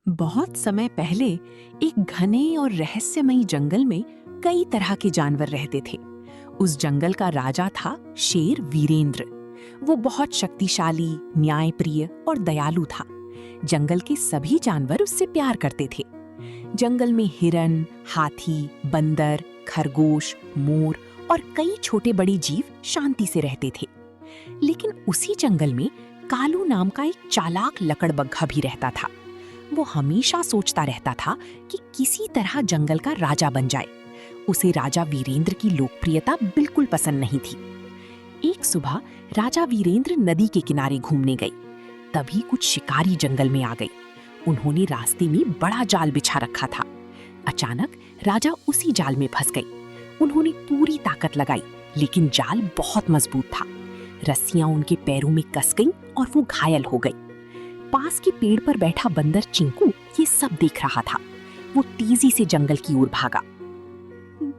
बहुत समय पहले एक घने और रहस्यमयी जंगल में कई तरह के जानवर रहते थे। उस जंगल का राजा था शेर वीरेंद्र। वो बहुत शक्तिशाली, न्यायप्रिय और दयालु था। जंगल के सभी जानवर उससे प्यार करते थे। जंगल में हिरन, हाथी, बंदर, खरगोश, मोर और कई छोटे बड़े जीव शांति से रहते थे। लेकिन उसी जंगल में कालू नाम का एक चालाक लकड़बग्घा भी रहता था। वो हमेशा सोचता रहता था कि किसी तरह जंगल का राजा बन जाए। उसे राजा वीरेंद्र की लोकप्रियता बिल्कुल पसंद नहीं थी। एक सुबह राजा वीरेंद्र नदी के किनारे घूमने गई। तभी कुछ शिकारी जंगल में आ गए। उन्होंने रास्ते में बड़ा जाल बिछा रखा था। अचानक राजा उसी जाल में फंस गई। उन्होंने पूरी ताकत लगाई, लेकिन जाल बहुत मजबूत था। रस्सियां उनके पैरों में कस गईं और वो घायल हो गई। पास के पेड़ पर बैठा बंदर चिंकू ये सब देख रहा था। वो तेजी से जंगल की ओर भागा।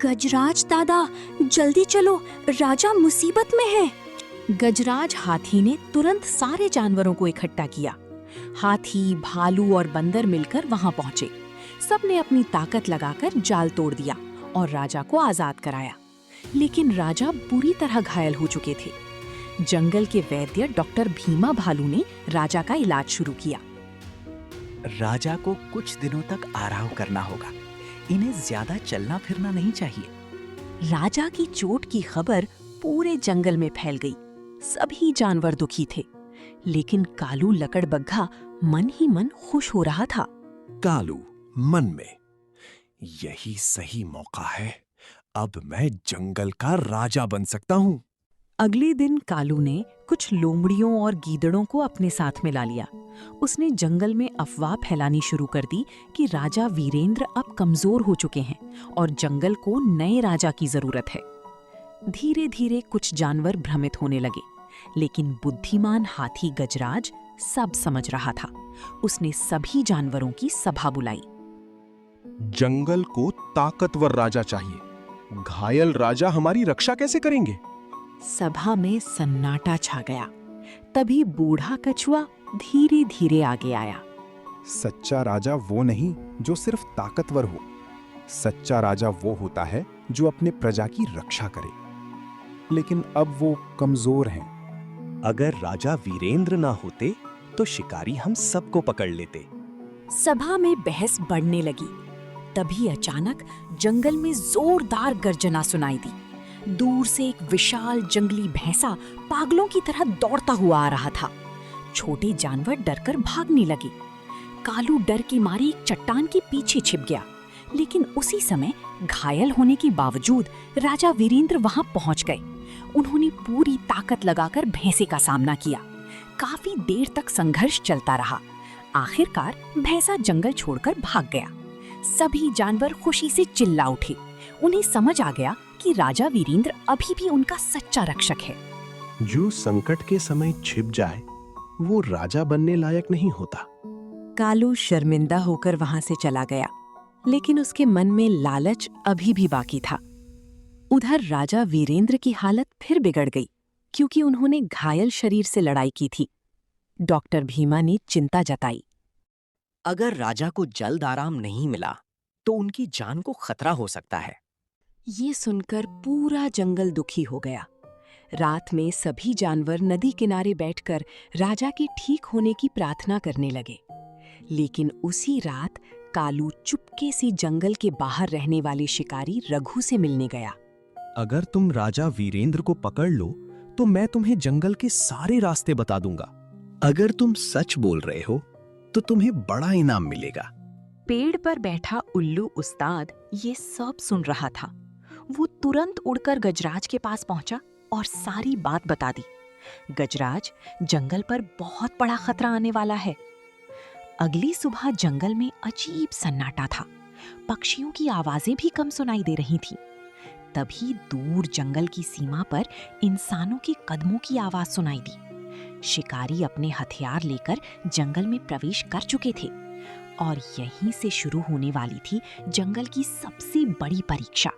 गजराज दादा, जल्दी चलो, राजा मुसीबत में है। गजराज हाथी ने तुरंत सारे जानवरों को इकट्ठा किया। हाथी, भालू और बंदर मिलकर वहां पहुंचे। सबने अपनी ताकत लगाकर जाल तोड़ दिया और राजा को आजाद कराया। लेकिन राजा बुरी तरह घायल हो चुके थे। जंगल के वैद्य डॉक्टर भीमा भालू ने राजा का इलाज शुरू किया। राजा को कुछ दिनों तक आराम करना होगा। इन्हें ज्यादा चलना फिरना नहीं चाहिए। राजा की चोट की खबर पूरे जंगल में फैल गई। सभी जानवर दुखी थे, लेकिन कालू लकड़बग्घा मन ही मन खुश हो रहा था। कालू मन में, यही सही मौका है। अब मैं जंगल का राजा बन सकता हूँ। अगले दिन कालू ने कुछ लोमड़ियों और गीदड़ों को अपने साथ मिला लिया। उसने जंगल में अफवाह फैलानी शुरू कर दी कि राजा वीरेंद्र अब कमजोर हो चुके हैं और जंगल को नए राजा की जरूरत है। धीरे धीरे कुछ जानवर भ्रमित होने लगे, लेकिन बुद्धिमान हाथी गजराज सब समझ रहा था। उसने सभी जानवरों की सभा बुलाई। जंगल को ताकतवर राजा चाहिए। घायल राजा हमारी रक्षा कैसे करेंगे? सभा में सन्नाटा छा गया। तभी बूढ़ा कछुआ धीरे धीरे आगे आया। सच्चा राजा वो नहीं जो सिर्फ ताकतवर हो। सच्चा राजा वो होता है जो अपने प्रजा की रक्षा करे। लेकिन अब वो कमजोर हैं। अगर राजा वीरेंद्र ना होते तो शिकारी हम सबको पकड़ लेते। सभा में बहस बढ़ने लगी। तभी अचानक जंगल में जोरदार गर्जना सुनाई दी। दूर से एक विशाल जंगली भैंसा पागलों की तरह दौड़ता हुआ आ रहा था। छोटे जानवर डरकर भागने लगे। कालू डर के मारे एक चट्टान के पीछे छिप गया। लेकिन उसी समय घायल होने के बावजूद राजा वीरेंद्र वहां पहुंच गए। उन्होंने पूरी ताकत लगाकर भैंसे का सामना किया। काफी देर तक संघर्ष चलता रहा। आखिरकार भैंसा जंगल छोड़कर भाग गया। सभी जानवर खुशी से चिल्ला उठे। उन्हें समझ आ गया कि राजा वीरेंद्र अभी भी उनका सच्चा रक्षक है। जो संकट के समय छिप जाए वो राजा बनने लायक नहीं होता। कालू शर्मिंदा होकर वहां से चला गया, लेकिन उसके मन में लालच अभी भी बाकी था। उधर राजा वीरेंद्र की हालत फिर बिगड़ गई, क्योंकि उन्होंने घायल शरीर से लड़ाई की थी। डॉक्टर भीमा ने चिंता जताई। अगर राजा को जल्द आराम नहीं मिला तो उनकी जान को खतरा हो सकता है। ये सुनकर पूरा जंगल दुखी हो गया। रात में सभी जानवर नदी किनारे बैठकर राजा के ठीक होने की प्रार्थना करने लगे। लेकिन उसी रात कालू चुपके से जंगल के बाहर रहने वाले शिकारी रघु से मिलने गया। अगर तुम राजा वीरेंद्र को पकड़ लो तो मैं तुम्हें जंगल के सारे रास्ते बता दूंगा। अगर तुम सच बोल रहे हो तो तुम्हें बड़ा इनाम मिलेगा। पेड़ पर बैठा उल्लू उस्ताद ये सब सुन रहा था। वो तुरंत उड़कर गजराज के पास पहुंचा और सारी बात बता दी। गजराज, जंगल पर बहुत बड़ा खतरा आने वाला है। अगली सुबह जंगल में अजीब सन्नाटा था। पक्षियों की आवाजें भी कम सुनाई दे रही थीं। तभी दूर जंगल की सीमा पर इंसानों के कदमों की आवाज सुनाई दी। शिकारी अपने हथियार लेकर जंगल में प्रवेश कर चुके थे और यहीं से शुरू होने वाली थी जंगल की सबसे बड़ी परीक्षा।